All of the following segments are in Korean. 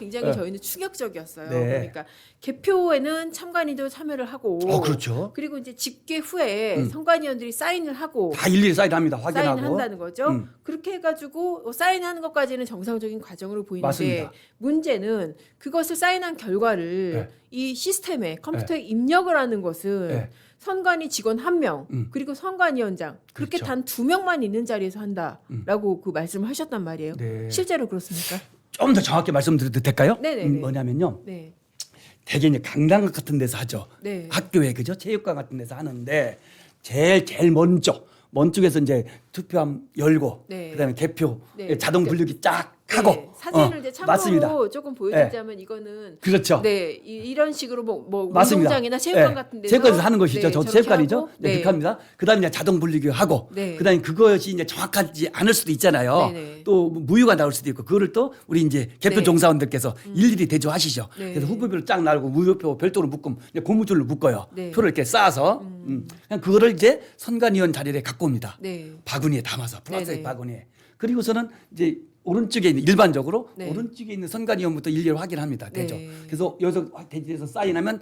굉장히 저희는 충격적이었어요. 네. 그러니까 개표에는 참관인도 참여를 하고, 그렇죠. 그리고 이제 집계 후에 선관위원들이 사인을 하고 다 일일이 사인합니다. 확인하고. 사인한다는 거죠. 그렇게 해가지고 사인하는 것까지는 정상적인 과정으로 보이는데 맞습니다. 문제는 그것을 사인한 결과를 네. 이 시스템에 컴퓨터에 입력을 하는 것은 네. 선관위 직원 1명 그리고 선관위원장 그렇게 그렇죠. 단 2명만 있는 자리에서 한다라고 그 말씀을 하셨단 말이에요. 네. 실제로 그렇습니까? 좀 더 정확히 말씀드려도 될까요? 네네네. 뭐냐면요. 네. 대개 이제 강당 같은 데서 하죠. 네. 학교에 그죠? 체육관 같은 데서 하는데 제일 먼쪽에서 이제 투표함 열고 네. 그다음에 개표 네. 자동 분류기 쫙 하고 네. 사진을 이제 참고로 맞습니다. 조금 보여드리자면 이거는 그렇죠. 네 이런 식으로 뭐 맞습니다. 운동장이나 체육관 네. 같은 데서 체육관에서 하는 것이죠. 저 저렇게 체육관이죠. 하고, 네, 그렇게 합니다. 그다음에 이제 자동 분류기 하고 네. 그다음에 그것이 이제 정확하지 않을 수도 있잖아요. 네네. 또 무효가 나올 수도 있고 그거를 또 우리 이제 개표 네. 종사원들께서 일일이 대조하시죠. 네. 그래서 후보표를 쫙 나르고 무효표 별도로 묶음 이제 고무줄로 묶어요. 네. 표를 이렇게 쌓아서 그냥 그거를 이제 선관위원 자리에 갖고 옵니다. 네. 바구니에 담아서 플라스틱 네네. 바구니에. 그리고서는 이제 오른쪽에 있는 일반적으로 네. 오른쪽에 있는 선관위원부터 일일이 확인합니다. 되죠. 네. 그래서 여기서 대지에서 사인하면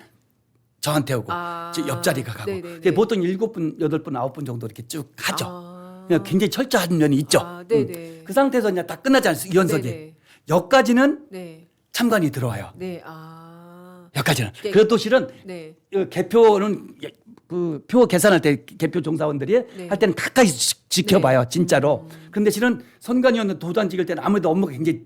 저한테 오고 아. 제 옆자리가 가고 네네네. 그게 보통 7분, 8분, 9분 정도 이렇게 쭉 하죠. 아. 그냥 굉장히 철저한 면이 있죠. 아, 네네. 그 상태에서 이제 다 끝나지 않습니까? 이원석이. 네네. 여기까지는 네. 참관이 들어와요. 네. 아. 여기까지는. 네. 그래도 실은 네. 개표는 그 표 계산할 때 개표 종사원들이 네. 할 때는 가까이 지켜봐요. 진짜로. 그런데 실은 선관위원은 도장 찍을 때는 아무래도 업무가 굉장히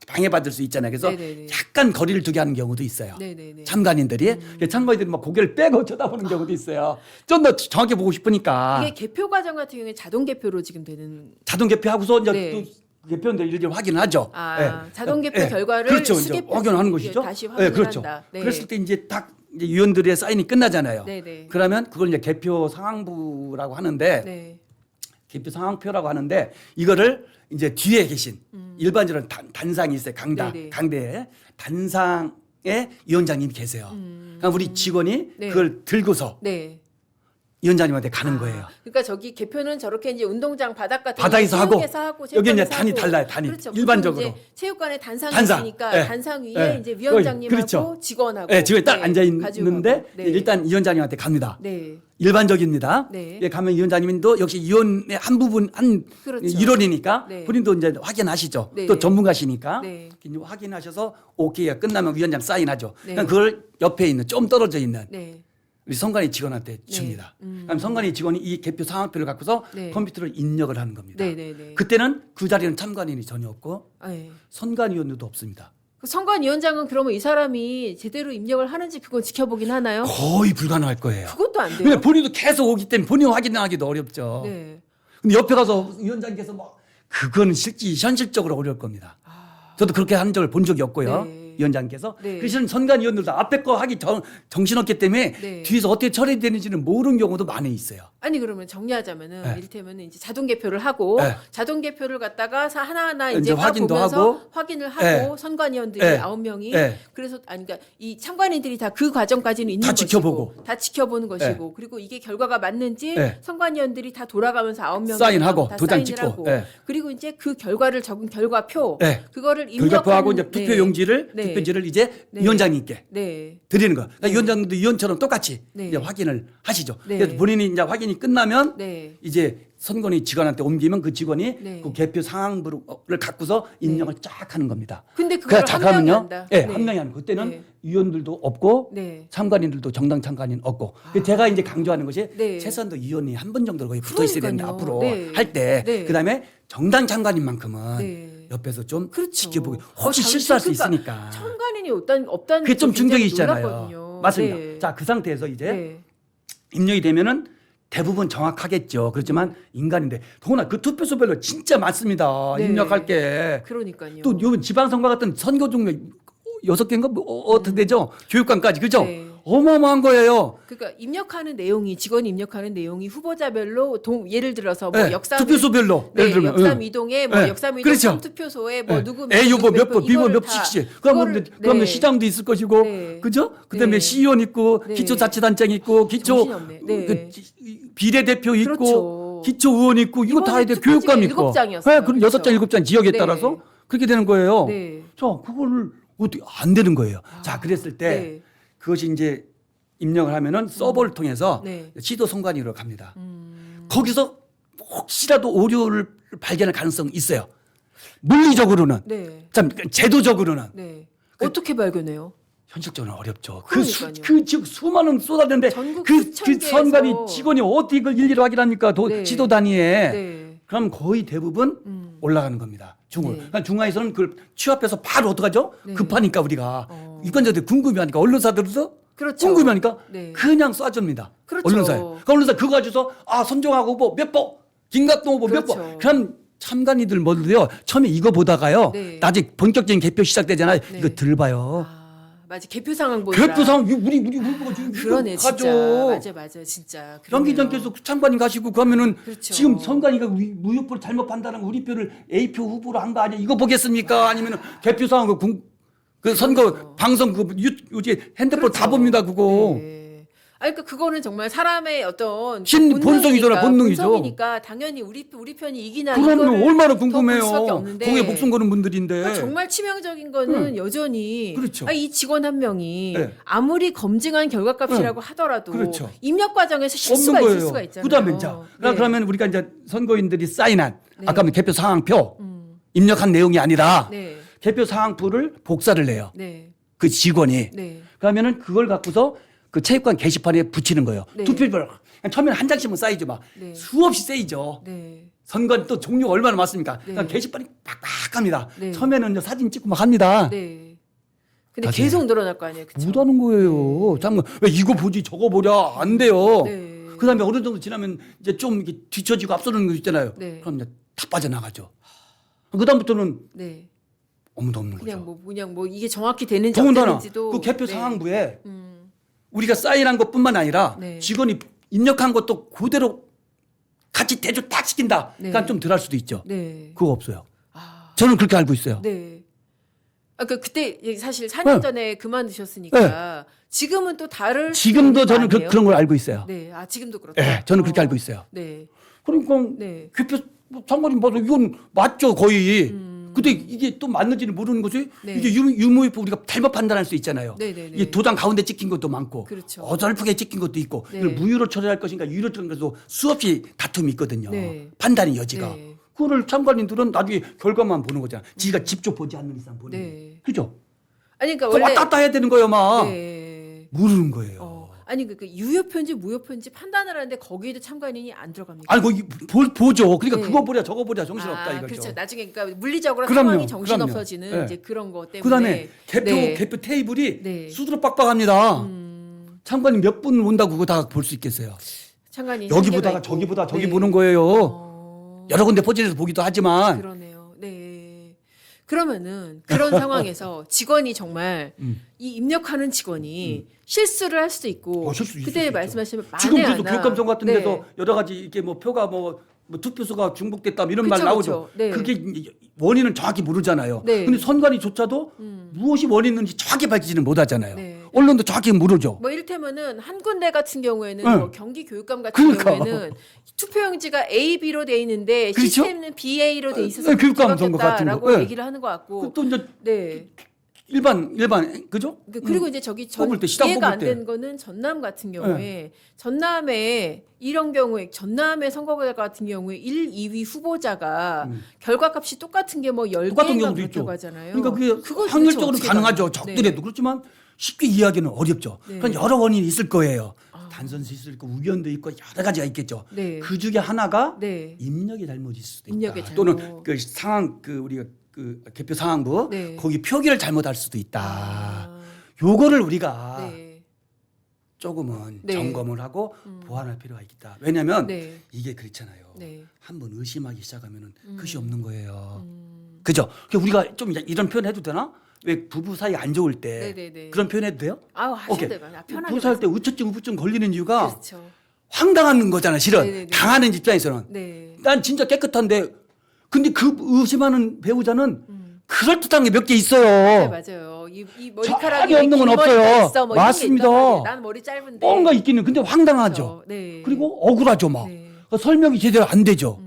방해받을 수 있잖아요. 그래서 네네네. 약간 거리를 두게 하는 경우도 있어요. 네네네. 참관인들이 참관인들이 막 고개를 빼고 쳐다보는 경우도 있어요. 좀 더 정확히 보고 싶으니까 이게 개표 과정 같은 경우에 자동 개표로 지금 되는 자동 개표하고서 이제 네. 또 개표원들 일일이 확인하죠. 아, 예. 자동 개표 예. 결과를 그렇죠. 이제 수개표 확인하는 것이죠. 다시 예, 확인을 그렇죠. 한다. 네. 그랬을 때 이제 딱 이제 위원들의 사인이 끝나잖아요. 네네. 그러면 그걸 이제 개표 상황부라고 하는데 네. 개표 상황표라고 하는데 이거를 이제 뒤에 계신 일반적으로 단상이 있어요. 네네. 강대에 단상에 위원장님이 계세요. 그러니까 우리 직원이 네. 그걸 들고서 네. 위원장님한테 가는 거예요. 그러니까 저기 개표는 저렇게 이제 운동장 바닥 같은 바닥에서 하고, 하고 여기 이제 체육관에서 단이 하고. 달라요, 단이. 그렇죠. 일반적으로. 보통 이제 체육관에 단상이 단상. 있으니까 예. 단상 위에 예. 이제 위원장님하고 그렇죠. 직원하고 네, 직원이 딱 앉아 가지고 있는데 가고. 네. 일단 위원장님한테 갑니다. 네. 일반적입니다. 네. 예, 가면 위원장님도 역시 위원의 한 부분 한 그렇죠. 일원이니까 네. 본인도 이제 확인하시죠. 네. 또 전문가시니까 네. 이제 확인하셔서 오케이가 끝나면 위원장 사인하죠. 네. 그냥 그걸 옆에 있는 좀 떨어져 있는 네. 우리 선관위 직원한테 줍니다. 그럼 선관위 직원이 이 개표 상황표를 갖고서 네. 컴퓨터를 입력을 하는 겁니다. 네, 네, 네. 그때는 그 자리는 참관인이 전혀 없고 네. 선관위원도 없습니다. 그 선관위원장은 그러면 이 사람이 제대로 입력을 하는지 그건 지켜보긴 하나요? 거의 불가능할 거예요. 그것도 안 돼요. 근데 본인도 계속 오기 때문에 본인 확인하기도 어렵죠. 네. 근데 옆에 가서 위원장께서 뭐 그거는 현실적으로 어려울 겁니다. 저도 그렇게 한 적을 본 적이 없고요. 네. 위원장께서. 네. 그래서 선관위원들도 앞에 거 하기 정신없기 때문에 네. 뒤에서 어떻게 처리되는지는 모르는 경우도 많이 있어요. 아니 그러면 정리하자면은 네. 이를테면 이제 자동 개표를 하고 네. 자동 개표를 갖다가 하나하나 이제 이제 확인도 보면서 하고. 확인을 하고 네. 선관위원들이 네. 9명이 네. 그래서 아니 그러니까 이 참관인들이 다 그 과정까지는 있는 다 것이고 지켜보고. 다 지켜보는 것이고 그리고 이게 결과가 맞는지 네. 선관위원들이 다 돌아가면서 9명 사인하고 다 도장 사인을 찍고. 하고. 네. 그리고 이제 그 결과를 적은 결과표 네. 그거를 결과표하고 입력하는 이제 투표 용지를 네. 투표지를 이제 네. 위원장님께 네. 드리는 거예요. 그러니까 위원장님도 위원처럼 똑같이 네. 이제 확인을 하시죠. 네. 그래서 본인이 이제 확인이 끝나면 네. 이제 선관위 직원한테 옮기면 그 직원이 네. 그 개표 상황부를 갖고서 입력을 쫙 하는 겁니다. 근데 그걸 자, 한 명이 그러면요. 한다. 네, 한 명이 하는 거. 그때는 네. 위원들도 없고 네. 참관인들도 정당 참관인 없고. 제가 이제 강조하는 것이 네. 최소한도 위원이 한 분 정도 거의 붙어 있어야 되는데 그러니까요. 앞으로 네. 할 때 네. 그다음에 정당 참관인만큼은 네. 옆에서 좀 그렇죠. 지켜보고 혹시 당시 실수할 수 그러니까 있으니까. 참관인이 없다는 그게 좀 게 충격이 굉장히 있잖아요. 놀랐거든요. 맞습니다. 네. 자, 그 상태에서 이제 네. 입력이 되면은 대부분 정확하겠죠. 그렇지만 인간인데 더구나 그 투표소별로 진짜 많습니다. 네. 입력할 게. 그러니까요. 또 요번 지방선거 같은 선거 종류 6개인가 뭐 어떻게 되죠? 교육관까지 그죠? 네. 어마어마한 거예요. 그러니까 입력하는 내용이 직원이 입력하는 내용이 후보자별로 예를 들어서 뭐 네, 역삼 투표소별로 네, 예를 들면 역삼 이동에 뭐 네, 역삼 이동 그렇죠. 투표소에 뭐 네. 누구 A 후보 몇 번, B 후보 이거를 몇 다 씩씩. 그러면 네. 시장도 있을 것이고, 네. 그죠? 그다음에 네. 시의원 있고, 네. 기초자치단장 있고, 정신이 없네. 네. 비례대표 있고, 그렇죠. 기초의원 있고, 이거 다 해야 돼. 이번에 교육감 투표지가 있고. 7장이었어요. 그럼 그렇죠. 6장, 7장 지역에 네. 따라서 그렇게 되는 거예요. 네. 자, 그거를 어떻게 안 되는 거예요. 자, 그랬을 때 네. 그것이 이제 입력을 하면은 서버를 통해서 네. 지도 선관위로 갑니다. 거기서 혹시라도 오류를 발견할 가능성이 있어요. 물리적으로는. 네. 참 제도적으로는 네. 어떻게 발견해요? 현실적으로는 어렵죠. 그러니까요. 즉 수많은 쏟아내는데 전국 그 수천 개에서. 선관위 직원이 어떻게 이걸 일일이 확인합니까? 네. 지도 단위에. 네. 그럼 거의 대부분 올라가는 겁니다. 중을. 네. 그러니까 중화에서는 그걸 취합해서 바로 어떡하죠? 네. 급하니까 우리가 유권자들이 궁금해하니까 언론사들도 그렇죠. 궁금해하니까 네. 그냥 쏴줍니다. 그렇죠. 언론사에. 그러니까 언론사 그거 가지고서 선종하고 후보 몇 번, 김갑동 후보 몇 그렇죠. 번. 그럼 참관이들 모두요. 처음에 이거 보다가요. 네. 나중에 본격적인 개표 시작되잖아요. 네. 이거 들 봐요. 맞아. 개표 상황 보느라. 개표 상황 우리 후보가 지금 그러네 이거 진짜. 맞아 진짜. 양 그러네요. 기장께서 참관인 가시고 그러면은 그렇죠. 지금 선관위가 무효표를 잘못 판단하면 우리 표를 A표 후보로 한 거 아니야? 이거 보겠습니까? 아니면은 개표 상황 그 선거 그렇죠. 방송 요새 핸드폰 다 봅니다 그거. 네. 아니 그러니까 그거는 정말 사람의 어떤 본성이잖아, 본능이죠. 본성이니까 당연히 우리 편이 이기나 그럼요. 이거를 얼마나 더 볼 궁금해요. 수밖에 없는데. 거기에 목숨 거는 분들인데. 그러니까 정말 치명적인 거는 여전히 그렇죠. 이 직원 한 명이 네. 아무리 검증한 결과값이라고 하더라도 그렇죠. 입력 과정에서 실수가 없는 있을 거예요. 수가 있잖아요. 그다음에 자, 네. 그러면 우리가 이제 선거인들이 사인한 네. 아까 개표 상황표 입력한 내용이 아니라 네. 개표 상황표를 복사를 해요. 네. 그 직원이. 네. 그러면은 그걸 갖고서 그 체육관 게시판에 붙이는 거예요. 네. 투표별 처음에는 한 장씩만 쌓이죠, 막 네. 수없이 쌓이죠. 네. 선거 또 종류가 얼마나 많습니까? 네. 그러니까 게시판이 빡빡합니다. 네. 처음에는 이제 사진 찍고 막 합니다. 네. 근데 나중에 계속 늘어날 거 아니에요. 그쵸? 못하는 거예요. 잠깐 왜 이거 보지 저거 보랴 안 돼요. 네. 그다음에 어느 정도 지나면 이제 좀 이렇게 뒤처지고 앞서는 거 있잖아요. 네. 그럼 이제 다 빠져나가죠. 그다음부터는 네. 아무도 없는 그냥 거죠. 그냥 이게 정확히 되는지 더군다나 어땠는지도 그 개표 네. 상황부에 우리가 사인한 것뿐만 아니라 네. 직원이 입력한 것도 그대로 같이 대조 딱 시킨다. 네. 그러니까 좀 덜 할 수도 있죠. 네. 그거 없어요. 아. 저는 그렇게 알고 있어요. 네. 그때 사실 4년 네. 전에 그만두셨으니까 지금은 또 다를 지금도 수 저는 있는 거 아니에요? 그런 걸 알고 있어요. 네. 지금도 그렇다. 예, 저는 그렇게 알고 있어요. 네. 그러니까 네. 개표 상관이 봐도 이건 맞죠 거의. 근데 이게 또 맞는지는 모르는 거지. 네. 이게 유무유표 우리가 잘못 판단할 수 있잖아요. 네네네. 이게 도장 가운데 찍힌 것도 많고, 그렇죠. 어설프게 찍힌 것도 있고, 네. 이걸 무효로 처리할 것인가 유효로 처리할 것도 수없이 다툼이 있거든요. 네. 판단의 여지가. 네. 그거를 참관인들은 나중에 결과만 보는 거잖아. 지가 직접 보지 않는 이상 보는 네. 거예요. 그죠? 아니 그러니까 그거 원래 왔다 갔다 해야 되는 거예요, 막. 네. 모르는 거예요. 아니 그 유효표인지 무효표인지 판단을 하는데 거기에도 참관인이 안 들어갑니까? 아니, 거기 보죠. 그러니까 네. 그거 보랴, 저거 보랴, 정신없다 이거죠. 그렇죠. 나중에 그러니까 물리적으로 그럼요. 상황이 정신 그럼요. 없어지는 네. 이제 그런 거 때문에. 그다음에 네. 개표 테이블이 네. 수두룩 빡빡합니다. 참관인 몇 분 온다고 그거 다 볼 수 있겠어요. 참관인 여기 한계가 보다가 있고. 저기 보다 저기 네. 보는 거예요. 어, 여러 군데 포진해서 보기도 하지만 그러네요. 네. 그러면은 그런 상황에서 직원이 정말 이 입력하는 직원이 실수를 할 수도 있고 실수 있을 그때 수 있죠. 말씀하시면 지금 만에 그래서 하나. 교육감청 같은 네. 데서 여러 가지 이렇게 뭐 표가 뭐 투표수가 중복됐다 이런 그쵸, 말 나오죠. 그쵸. 네. 그게 원인은 정확히 모르잖아요. 네. 근데 선관위조차도 무엇이 원인인지 정확히 밝히지는 못하잖아요. 네. 언론도 정확히 모르죠. 뭐 이를테면은 한 군데 같은 경우에는 네. 뭐 경기 교육감 같은 그러니까. 경우에는 투표용지가 A, B로 돼 있는데 그렇죠? 시스템은 BA로 돼 있어서 네, 교육감 선거 같은 뒤바뀌었다라고 거. 네. 얘기를 하는 것 같고. 또 이제 네. 일반 그죠? 그리고 이제 저기 뽑을 때, 시장 이해가 뽑을 안 때. 되는 거는 전남 같은 경우에 전남에 이런 경우에 전남의 선거구역 같은 경우에 1, 2위 후보자가 결과값이 똑같은 게 뭐 똑같은 10개인가 경우도 있죠. 그렇다고 하잖아요. 그러니까 그게 그걸 확률적으로 도대체 어떻게 가능하죠. 가능해요? 적더라도 그렇지만 쉽게 이해하기는 어렵죠. 네. 그런 여러 원인이 있을 거예요. 단선수 있을 거 우연도 있고 여러 가지가 있겠죠. 네. 그 중에 하나가 네. 입력의 잘못일 수도 있다. 입력의 잘못. 또는 그 상황 우리가 그 개표 상황부 네. 거기 표기를 잘못할 수도 있다. 아, 요거를 우리가 네. 조금은 네. 점검을 하고 보완할 필요가 있다. 왜냐하면 네. 이게 그렇잖아요. 네. 한번 의심하기 시작하면은 끝이 없는 거예요. 그죠? 그러니까 우리가 좀 이런 표현 해도 되나? 왜 부부 사이 안 좋을 때 네네네. 그런 표현 해도 돼요? 하셔도 오케이. 돼요. 편하게. 부부 사이 때 우처증 우부증 걸리는 이유가 그렇죠. 황당한 거잖아. 실은 네네네. 당하는 입장에서는 네. 난 진짜 깨끗한데 근데 그 의심하는 배우자는 그럴듯한 게 몇 개 있어요. 네, 맞아요. 이 머리카락이 전혀 없는 건 긴 머리가 없어요. 있어, 뭐 맞습니다. 이런 게 있단 말이에요. 난 머리 짧은데. 뭔가 있기는 근데 황당하죠. 그렇죠. 네. 그리고 억울하죠 막. 네. 설명이 제대로 안 되죠.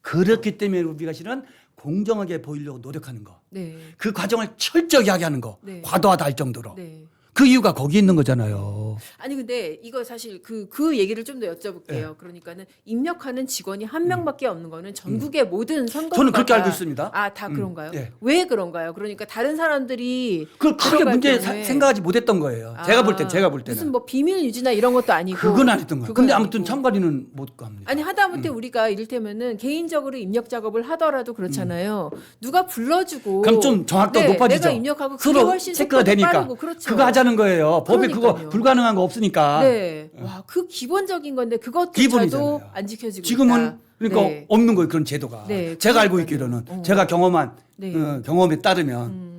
그렇기 때문에 우리가 실은 공정하게 보이려고 노력하는 거. 네. 그 과정을 철저하게 하는 거. 네. 과도하다 할 정도로. 네. 그 이유가 거기 있는 거잖아요. 아니 근데 이거 사실 그 얘기를 좀 더 여쭤볼게요. 네. 그러니까는 입력하는 직원이 한 명밖에 없는 거는 전국의 모든 선거가 저는 그렇게 알고 있습니다. 다 그런가요? 네. 왜 그런가요? 그러니까 다른 사람들이 그걸 크게 들어갈 문제 경우에 생각하지 못했던 거예요. 제가 볼 때는. 무슨 뭐 비밀 유지나 이런 것도 아니고 그건 아니었던 거예요. 그건 근데 아무튼 아니고. 참관인은 못 갑니다. 아니 하다못해 우리가 이를테면은 개인적으로 입력 작업을 하더라도 그렇잖아요. 누가 불러주고 그럼 좀 정확도가 네, 높아지죠. 내가 입력하고 그게 서로 훨씬 체크가 속도도 되니까. 빠르고 그렇죠. 그거 하자는 거예요. 법에 그거 그러니까요. 불가능한 거 없으니까. 네, 와 그 기본적인 건데 그것조차도 기본이잖아요. 안 지켜지고 지금은 있다. 그러니까 네. 없는 거예요. 그런 제도가. 네, 제가 알고 그러니까요. 있기로는 제가 경험한 네. 경험에 따르면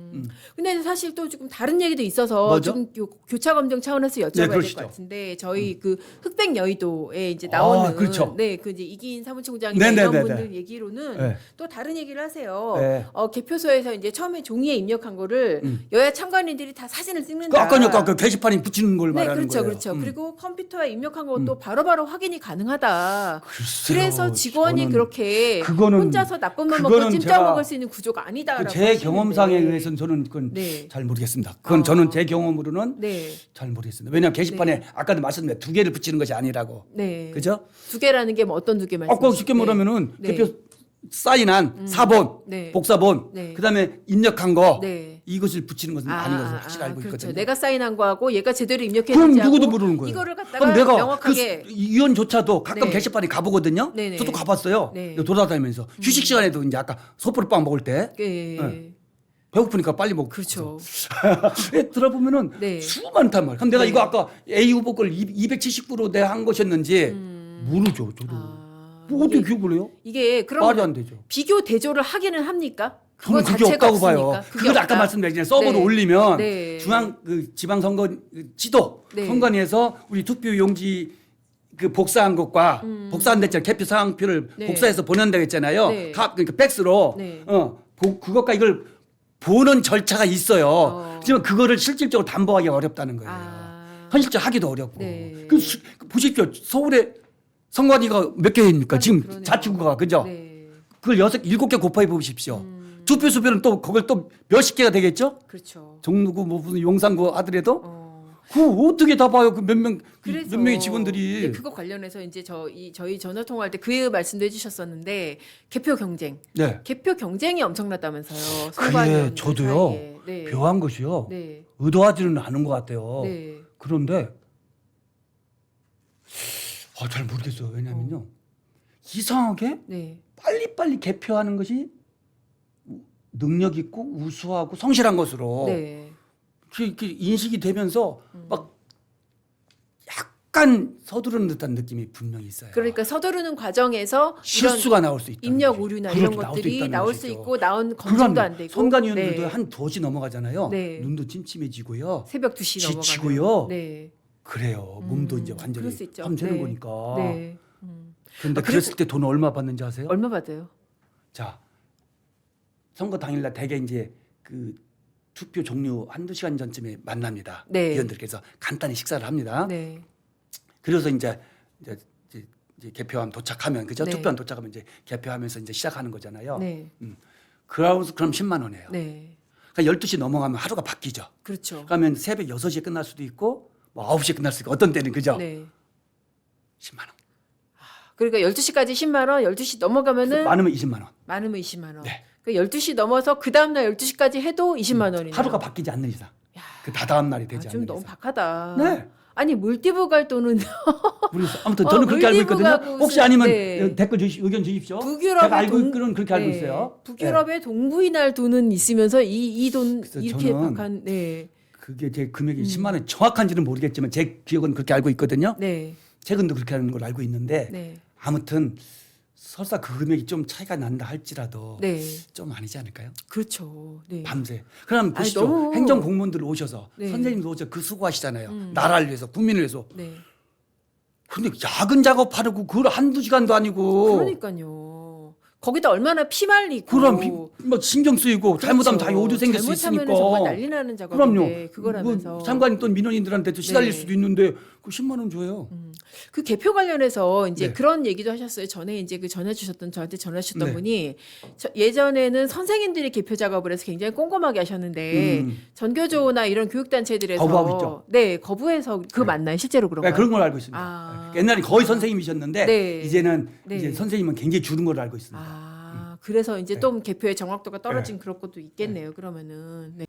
근데 사실 또 조금 다른 얘기도 있어서 뭐죠? 좀 교차 검증 차원에서 여쭤봐야 될 그러시죠. 것 같은데 저희 그 흑백 여의도에 이제 나오는 그렇죠. 네, 그 이제 이기인 사무총장이나 네, 이런 네, 네, 분들 네. 얘기로는 네. 또 다른 얘기를 하세요. 네. 개표소에서 이제 처음에 종이에 입력한 거를 여야 참관인들이 다 사진을 찍는다. 아까 그 게시판에 붙이는 걸 네, 말하는 그렇죠, 거예요. 그렇죠. 그리고 컴퓨터에 입력한 것도 바로바로 확인이 가능하다. 글쎄요, 그래서 직원이 저는 그렇게 그거는- 혼자서 나쁜만 먹고 그거는 찜짜 제가- 먹을 수 있는 구조가 아니다라고 제 하시는데. 경험상에 의해서는 저는 그건 네. 잘 모르겠습니다. 그건 저는 제 경험으로는 네, 잘 모르겠습니다. 왜냐하면 게시판에 아까도 말씀드린 2개를 붙이는 것이 아니라고. 네. 그죠? 두 개라는 게 뭐 어떤 두 개 말씀이세요? 아까 쉽게 말하면은 네. 대표 사인한 사본, 네. 복사본, 네. 그다음에 입력한 거 네. 이것을 붙이는 것은 아닌 것을 확실히 알고 그렇죠. 있거든요. 내가 사인한 거하고 얘가 제대로 그럼 입력했는지 누구도 모르는 거예요. 이거를 갖다가 그럼 내가 명확하게 그 위원조차도 가끔 네. 게시판에 가보거든요. 네네. 저도 가봤어요. 네. 돌아다니면서 휴식 시간에도 이제 아까 소포리빵 먹을 때 예. 네. 배고프니까 빨리 먹고 그렇죠. 들어보면은 네. 수많단 말이에요. 그럼 내가 네. 이거 아까 A 후보 걸 279로 내가 한 것이었는지 모르죠. 저도. 뭐 어떻게 기억을 해요? 이게 그럼 말이 안 되죠. 비교 대조를 하기는 합니까? 그거 저는 그게 자체가 없다고 봐요. 없으니까. 그게 그걸 아까 없다. 말씀드렸잖아요. 서버로 네. 올리면 네. 중앙 그 지방선거 지도 네. 선관위에서 우리 투표 용지 그 복사한 것과 복사한 데있잖아요. 개표 상황표를 네. 복사해서 보낸다고 했잖아요. 네. 그러니까 팩스로 네. 그것과 이걸 보는 절차가 있어요. 하지만 그거를 실질적으로 담보하기 어렵다는 거예요. 현실적으로 하기도 어렵고. 네. 보십시오. 서울에 선관위가 몇 개입니까? 지금 그러네요. 자치구가 그죠? 네. 그걸 7개 곱하기 보십시오. 투표수표는 또 그걸 또 몇십 개가 되겠죠? 그렇죠. 종로구 뭐 무슨 용산구 하더라도 그거 어떻게 다 봐요? 그 몇 명의 직원들이. 네, 그거 관련해서 이제 저희 전화 통화할 때 그 말씀도 해주셨었는데 개표 경쟁, 네. 개표 경쟁이 엄청났다면서요. 그게 선관위원들 저도요. 사이에. 네. 묘한 것이요. 네. 의도하지는 않은 것 같아요. 네. 그런데 잘 모르겠어요. 왜냐면요. 이상하게 네. 빨리빨리 개표하는 것이 능력 있고 우수하고 성실한 것으로 네. 그렇게 인식이 되면서 막 약간 서두르는 듯한 느낌이 분명히 있어요. 그러니까 서두르는 과정에서 실수가 나올 수 있다. 입력 오류나 이런 것들이 나올 수 있고 나온 검증도 안 되고 선관위원들도 네. 한 2시 넘어가잖아요. 네. 눈도 침침해지고요. 새벽 2시 지치고요. 넘어가면 네. 그래요. 몸도 이제 완전히 그럴 수 있죠. 밤새는 네. 거니까. 네. 그런데 그랬을 때 돈 얼마 받는지 아세요? 얼마 받아요? 자, 선거 당일날 대개 이제 그 투표 종료 한두 시간 전쯤에 만납니다. 네. 위원들께서 간단히 식사를 합니다. 네. 그래서 이제 개표함 도착하면 그죠? 네. 투표함 도착하면 이제 개표하면서 이제 시작하는 거잖아요. 네. 그럼 10만 원이에요. 네. 그러니까 12시 넘어가면 하루가 바뀌죠. 그렇죠. 그러면 새벽 6시에 끝날 수도 있고 뭐 9시에 끝날 수도 있고 어떤 때는 그죠? 네. 10만 원. 그러니까 12시까지 10만 원, 12시 넘어가면은 많으면 20만 원. 많으면 20만 원. 네. 그 12시 넘어서 그 다음 날 12시까지 해도 20만 원이네요. 하루가 바뀌지 않는 이상. 그 다다음 날이 되지 좀 않는 너무 이상. 박하다. 네. 아니 물티브 갈 돈은 모르겠어요. 아무튼 저는 그렇게 알고 있거든요. 물리부가 혹시 아니면 네. 댓글 의견 주십시오. 북유럽의 제가 알고 있기로는 그렇게 알고 네. 있어요. 북유럽의 동부인 날 돈은 있으면서 이 돈 그래서 이렇게 저는 박한 네. 그게 제 금액이 10만 원 정확한지는 모르겠지만 제 기억은 그렇게 알고 있거든요. 네. 최근도 그렇게 하는 걸 알고 있는데 네. 아무튼 설사 그 금액이 좀 차이가 난다 할지라도 네. 좀 아니지 않을까요? 그렇죠. 네. 밤새. 그럼 아니, 보시죠. 너무- 행정 공무원들 오셔서 네. 선생님도 오셔서 그 수고하시잖아요. 나라를 위해서 국민을 위해서. 네. 근데 야근 작업하려고 그걸 한두 시간도 아니고 그러니까요. 거기다 얼마나 피말리고 그럼 막 신경 쓰이고 잘못하면 그렇죠. 다 오류 생길 수 잘못하면은 있으니까. 정말 난리 나는 작업인데 그럼요. 그걸 하면서 상관이 또 민원인들한테도 시달릴 네. 수도 있는데 그 10만 원 줘요. 그 개표 관련해서 이제 네. 그런 얘기도 하셨어요. 전에 이제 그 저한테 전화주셨던 네. 분이 예전에는 선생님들이 개표 작업을 해서 굉장히 꼼꼼하게 하셨는데 전교조나 이런 교육단체들에서 거부하고 있죠. 네, 거부해서 그거 맞나요? 실제로 네, 그런가요? 그런 걸 알고 있습니다. 아. 옛날에 거의 선생님이셨는데 네. 이제는 네. 이제 선생님은 굉장히 줄은 걸로 알고 있습니다. 그래서 이제 네. 좀 개표의 정확도가 떨어진 그런 것도 있겠네요. 그러면은